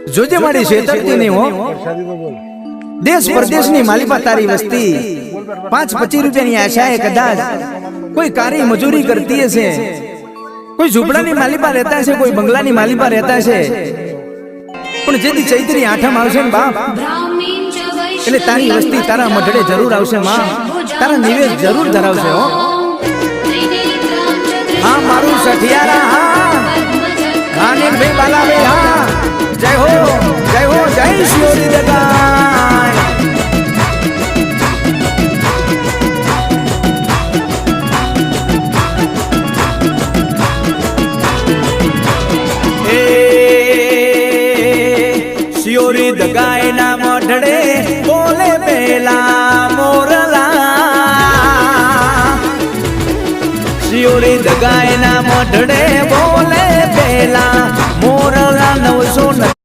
જોજે મારી છેતરતી નહીં હો દેશ પરદેશની માલિપા તારી વસ્તી 5-25 રૂપિયાની આશાએ કદાચ કોઈ કારી મજૂરી કરતી હશે કોઈ ઝૂંપડાની માલિપા રહેતા છે કોઈ બંગલાની માલિપા રહેતા છે પણ જેથી ચૈત્રી આઠમ આવશે ને બાપ એટલે તારી વસ્તી તારા મઢડે જરૂર આવશે માં તારા નિવેદ જરૂર ધરાવશે હો હા મારું સઠિયારા હા આને ભાઈ બાલા ભાઈ હા જય હો જય શિયોરી દગાય શિયોરી દગાય ના મઢડે બોલે પેલા મોરલા શિયોરી દગાય ના મઢડે બોલે પેલા મોરલા 900